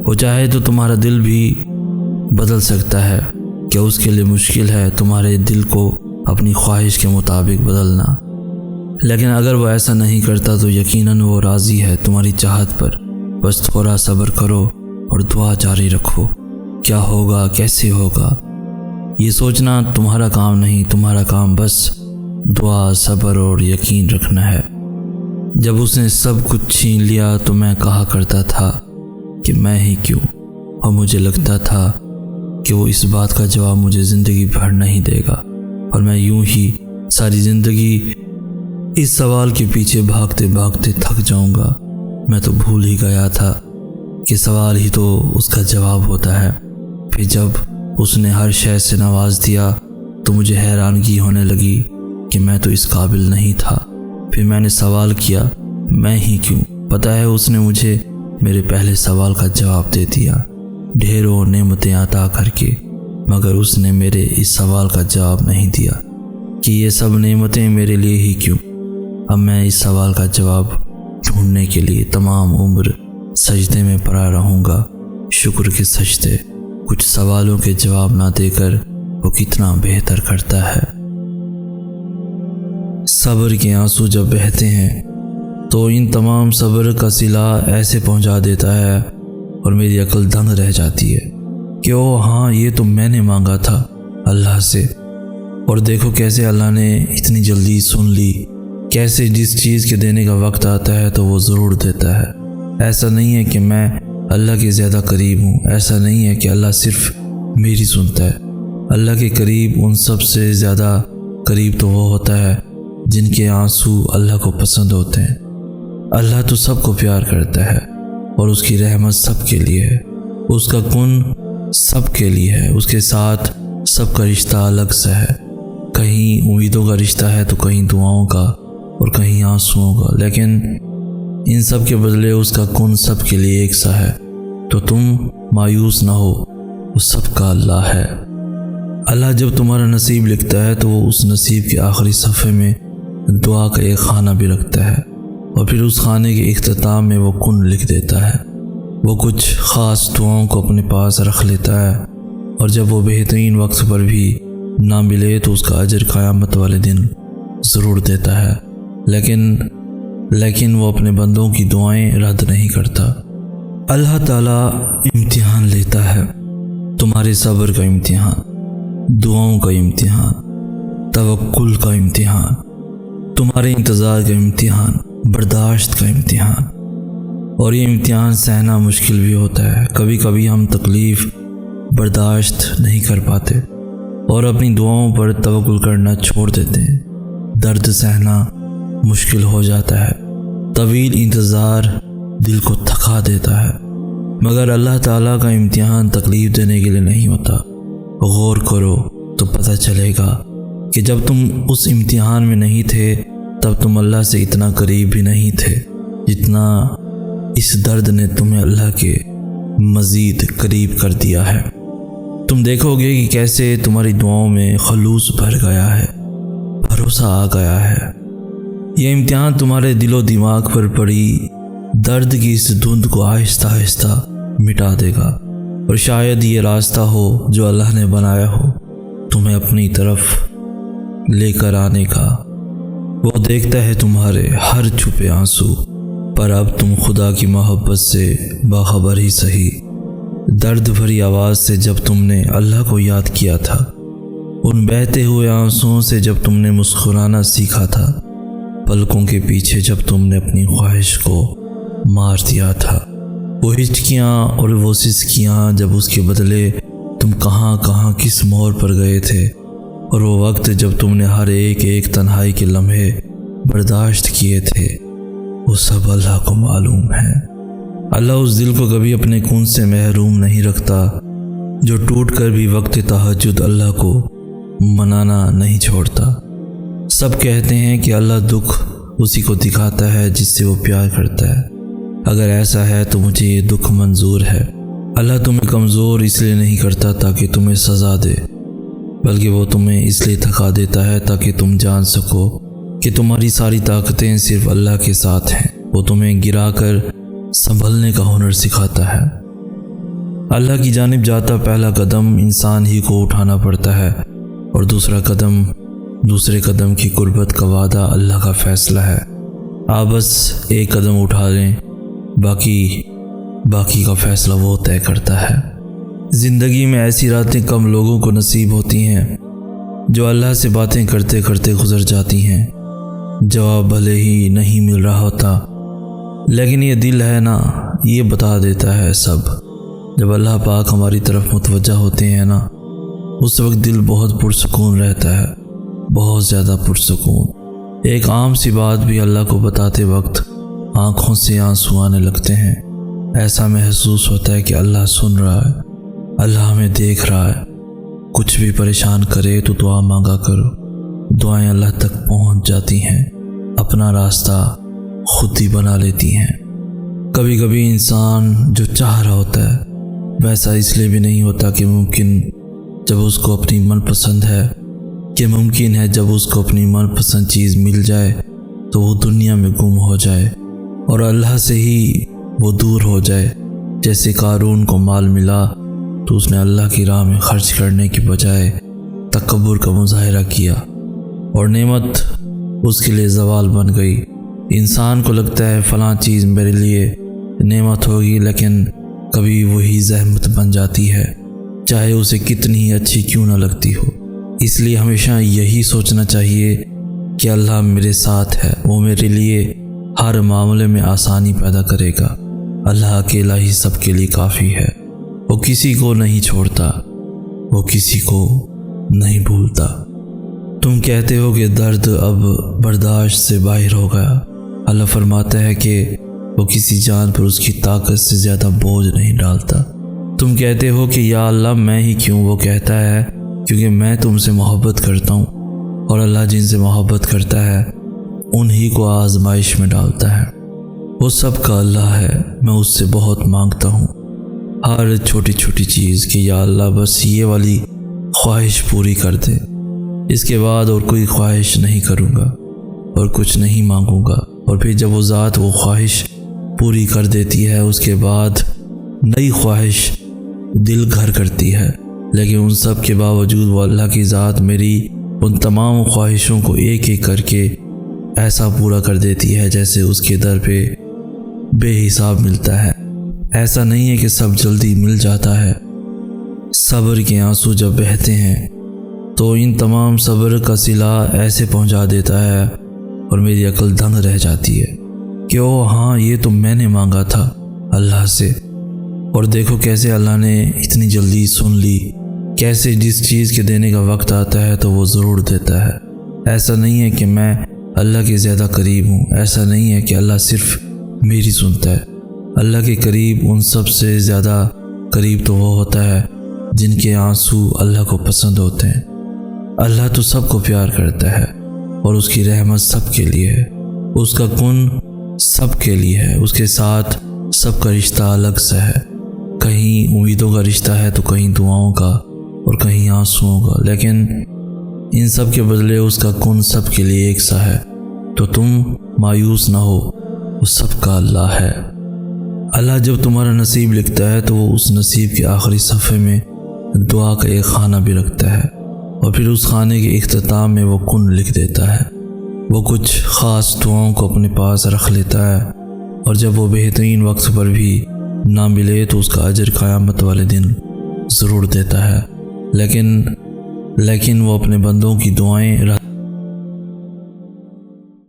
وہ چاہے تو تمہارا دل بھی بدل سکتا ہے۔ کیا اس کے لیے مشکل ہے تمہارے دل کو اپنی خواہش کے مطابق بدلنا؟ لیکن اگر وہ ایسا نہیں کرتا تو یقیناً وہ راضی ہے تمہاری چاہت پر۔ بس تھوڑا صبر کرو اور دعا جاری رکھو۔ کیا ہوگا، کیسے ہوگا، یہ سوچنا تمہارا کام نہیں۔ تمہارا کام بس دعا، صبر اور یقین رکھنا ہے۔ جب اس نے سب کچھ چھین لیا تو میں کہا کرتا تھا کہ میں ہی کیوں، اور مجھے لگتا تھا کہ وہ اس بات کا جواب مجھے زندگی بھر نہیں دے گا، اور میں یوں ہی ساری زندگی اس سوال کے پیچھے بھاگتے بھاگتے تھک جاؤں گا۔ میں تو بھول ہی گیا تھا کہ سوال ہی تو اس کا جواب ہوتا ہے۔ پھر جب اس نے ہر شے سے نواز دیا تو مجھے حیرانگی ہونے لگی کہ میں تو اس قابل نہیں تھا۔ پھر میں نے سوال کیا، میں ہی کیوں؟ پتہ ہے اس نے مجھے میرے پہلے سوال کا جواب دے دیا، ڈھیروں نعمتیں عطا کر کے، مگر اس نے میرے اس سوال کا جواب نہیں دیا کہ یہ سب نعمتیں میرے لیے ہی کیوں۔ اب میں اس سوال کا جواب ڈھونڈنے کے لیے تمام عمر سجدے میں پڑا رہوں گا، شکر کے سجدے۔ کچھ سوالوں کے جواب نہ دے کر وہ کتنا بہتر کرتا ہے۔ صبر کے آنسو جب بہتے ہیں تو ان تمام صبر کا صلہ ایسے پہنچا دیتا ہے اور میری عقل دنگ رہ جاتی ہے کہ او ہاں، یہ تو میں نے مانگا تھا اللہ سے، اور دیکھو کیسے اللہ نے اتنی جلدی سن لی۔ کیسے جس چیز کے دینے کا وقت آتا ہے تو وہ ضرور دیتا ہے۔ ایسا نہیں ہے کہ میں اللہ کے زیادہ قریب ہوں، ایسا نہیں ہے کہ اللہ صرف میری سنتا ہے۔ اللہ کے قریب ان سب سے زیادہ قریب تو وہ ہوتا ہے جن کے آنسو اللہ کو پسند ہوتے ہیں۔ اللہ تو سب کو پیار کرتا ہے اور اس کی رحمت سب کے لیے ہے، اس کا کن سب کے لیے ہے، اس کے ساتھ سب کا رشتہ الگ سا ہے۔ کہیں امیدوں کا رشتہ ہے تو کہیں دعاؤں کا اور کہیں آنسوؤں کا، لیکن ان سب کے بدلے اس کا کن سب کے لیے ایک سا ہے۔ تو تم مایوس نہ ہو، وہ سب کا اللہ ہے۔ اللہ جب تمہارا نصیب لکھتا ہے تو وہ اس نصیب کے آخری صفحے میں دعا کا ایک خانہ بھی رکھتا ہے، اور پھر اس خانے کے اختتام میں وہ کن لکھ دیتا ہے۔ وہ کچھ خاص دعاؤں کو اپنے پاس رکھ لیتا ہے، اور جب وہ بہترین وقت پر بھی نہ ملے تو اس کا اجر قیامت والے دن ضرور دیتا ہے۔ لیکن وہ اپنے بندوں کی دعائیں رد نہیں کرتا۔ اللہ تعالیٰ امتحان لیتا ہے، تمہارے صبر کا امتحان، دعاؤں کا امتحان، توکل کا امتحان، تمہارے انتظار کا امتحان، برداشت کا امتحان۔ اور یہ امتحان سہنا مشکل بھی ہوتا ہے۔ کبھی کبھی ہم تکلیف برداشت نہیں کر پاتے اور اپنی دعاؤں پر توکل کرنا چھوڑ دیتے ہیں۔ درد سہنا مشکل ہو جاتا ہے، طویل انتظار دل کو تھکا دیتا ہے، مگر اللہ تعالیٰ کا امتحان تکلیف دینے کے لیے نہیں ہوتا۔ غور کرو تو پتہ چلے گا کہ جب تم اس امتحان میں نہیں تھے تب تم اللہ سے اتنا قریب بھی نہیں تھے جتنا اس درد نے تمہیں اللہ کے مزید قریب کر دیا ہے۔ تم دیکھو گے کہ کیسے تمہاری دعاؤں میں خلوص بھر گیا ہے، بھروسہ آ گیا ہے۔ یہ امتحان تمہارے دل و دماغ پر پڑی درد کی اس دھند کو آہستہ آہستہ مٹا دے گا، اور شاید یہ راستہ ہو جو اللہ نے بنایا ہو تمہیں اپنی طرف لے کر آنے کا۔ وہ دیکھتا ہے تمہارے ہر چھپے آنسو، پر اب تم خدا کی محبت سے باخبر ہی سہی۔ درد بھری آواز سے جب تم نے اللہ کو یاد کیا تھا، ان بہتے ہوئے آنسوؤں سے جب تم نے مسکرانا سیکھا تھا، پلکوں کے پیچھے جب تم نے اپنی خواہش کو مار دیا تھا، وہ ہچکیاں اور وہ سسکیاں جب اس کے بدلے تم کہاں کہاں کس موڑ پر گئے تھے، اور وہ وقت جب تم نے ہر ایک تنہائی کے لمحے برداشت کیے تھے، وہ سب اللہ کو معلوم ہے۔ اللہ اس دل کو کبھی اپنے کن سے محروم نہیں رکھتا جو ٹوٹ کر بھی وقت تہجد اللہ کو منانا نہیں چھوڑتا۔ سب کہتے ہیں کہ اللہ دکھ اسی کو دکھاتا ہے جس سے وہ پیار کرتا ہے۔ اگر ایسا ہے تو مجھے یہ دکھ منظور ہے۔ اللہ تمہیں کمزور اس لیے نہیں کرتا تاکہ تمہیں سزا دے، بلکہ وہ تمہیں اس لیے تھکا دیتا ہے تاکہ تم جان سکو کہ تمہاری ساری طاقتیں صرف اللہ کے ساتھ ہیں۔ وہ تمہیں گرا کر سنبھلنے کا ہنر سکھاتا ہے۔ اللہ کی جانب جاتا پہلا قدم انسان ہی کو اٹھانا پڑتا ہے، اور دوسرے قدم کی قربت کا وعدہ اللہ کا فیصلہ ہے۔ آپ بس ایک قدم اٹھا لیں، باقی کا فیصلہ وہ طے کرتا ہے۔ زندگی میں ایسی راتیں کم لوگوں کو نصیب ہوتی ہیں جو اللہ سے باتیں کرتے کرتے گزر جاتی ہیں۔ جواب بھلے ہی نہیں مل رہا ہوتا، لیکن یہ دل ہے نا، یہ بتا دیتا ہے سب۔ جب اللہ پاک ہماری طرف متوجہ ہوتے ہیں نا، اس وقت دل بہت پرسکون رہتا ہے، بہت زیادہ پرسکون۔ ایک عام سی بات بھی اللہ کو بتاتے وقت آنکھوں سے آنسو آنے لگتے ہیں۔ ایسا محسوس ہوتا ہے کہ اللہ سن رہا ہے، اللہ ہمیں دیکھ رہا ہے۔ کچھ بھی پریشان کرے تو دعا مانگا کرو، دعائیں اللہ تک پہنچ جاتی ہیں، اپنا راستہ خود ہی بنا لیتی ہیں۔ کبھی کبھی انسان جو چاہ رہا ہوتا ہے ویسا اس لیے بھی نہیں ہوتا کہ ممکن جب اس کو اپنی من پسند چیز مل جائے تو وہ دنیا میں گم ہو جائے اور اللہ سے ہی وہ دور ہو جائے۔ جیسے قارون کو مال ملا تو اس نے اللہ کی راہ میں خرچ کرنے کی بجائے تکبر کا مظاہرہ کیا اور نعمت اس کے لیے زوال بن گئی۔ انسان کو لگتا ہے فلاں چیز میرے لیے نعمت ہوگی، لیکن کبھی وہی زحمت بن جاتی ہے، چاہے اسے کتنی اچھی کیوں نہ لگتی ہو۔ اس لیے ہمیشہ یہی سوچنا چاہیے کہ اللہ میرے ساتھ ہے، وہ میرے لیے ہر معاملے میں آسانی پیدا کرے گا۔ اللہ اکیلا ہی سب کے لیے کافی ہے، وہ کسی کو نہیں چھوڑتا، وہ کسی کو نہیں بھولتا۔ تم کہتے ہو کہ درد اب برداشت سے باہر ہو گیا، اللہ فرماتا ہے کہ وہ کسی جان پر اس کی طاقت سے زیادہ بوجھ نہیں ڈالتا۔ تم کہتے ہو کہ یا اللہ میں ہی کیوں؟ وہ کہتا ہے کیونکہ میں تم سے محبت کرتا ہوں، اور اللہ جن سے محبت کرتا ہے انہی کو آزمائش میں ڈالتا ہے۔ وہ سب کا اللہ ہے، میں اس سے بہت مانگتا ہوں ہر چھوٹی چھوٹی چیز کہ یا اللہ بس یہ والی خواہش پوری کر دے، اس کے بعد اور کوئی خواہش نہیں کروں گا اور کچھ نہیں مانگوں گا۔ اور پھر جب وہ ذات وہ خواہش پوری کر دیتی ہے، اس کے بعد نئی خواہش دل گھر کرتی ہے، لیکن ان سب کے باوجود وہ اللہ کی ذات میری ان تمام خواہشوں کو ایک ایک کر کے ایسا پورا کر دیتی ہے جیسے اس کے در پہ بے حساب ملتا ہے۔ ایسا نہیں ہے کہ سب جلدی مل جاتا ہے۔ صبر کے آنسو جب بہتے ہیں تو ان تمام صبر کا صلہ ایسے پہنچا دیتا ہے اور میری عقل دنگ رہ جاتی ہے کہ او ہاں یہ تو میں نے مانگا تھا اللہ سے، اور دیکھو کیسے اللہ نے اتنی جلدی سن لی، کیسے جس چیز کے دینے کا وقت آتا ہے تو وہ ضرور دیتا ہے۔ ایسا نہیں ہے کہ میں اللہ کے زیادہ قریب ہوں، ایسا نہیں ہے کہ اللہ صرف میری سنتا ہے۔ اللہ کے قریب ان سب سے زیادہ قریب تو وہ ہوتا ہے جن کے آنسو اللہ کو پسند ہوتے ہیں۔ اللہ تو سب کو پیار کرتا ہے اور اس کی رحمت سب کے لیے ہے، اس کا کن سب کے لیے ہے، اس کے ساتھ سب کا رشتہ الگ سا ہے، کہیں امیدوں کا رشتہ ہے تو کہیں دعاؤں کا اور کہیں آنسوؤں کا، لیکن ان سب کے بدلے اس کا کن سب کے لیے ایک سا ہے۔ تو تم مایوس نہ ہو، وہ سب کا اللہ ہے۔ اللہ جب تمہارا نصیب لکھتا ہے تو وہ اس نصیب کے آخری صفحے میں دعا کا ایک خانہ بھی رکھتا ہے، اور پھر اس خانے کے اختتام میں وہ کن لکھ دیتا ہے۔ وہ کچھ خاص دعاؤں کو اپنے پاس رکھ لیتا ہے، اور جب وہ بہترین وقت پر بھی نہ ملے تو اس کا اجر قیامت والے دن ضرور دیتا ہے، لیکن وہ اپنے بندوں کی دعائیں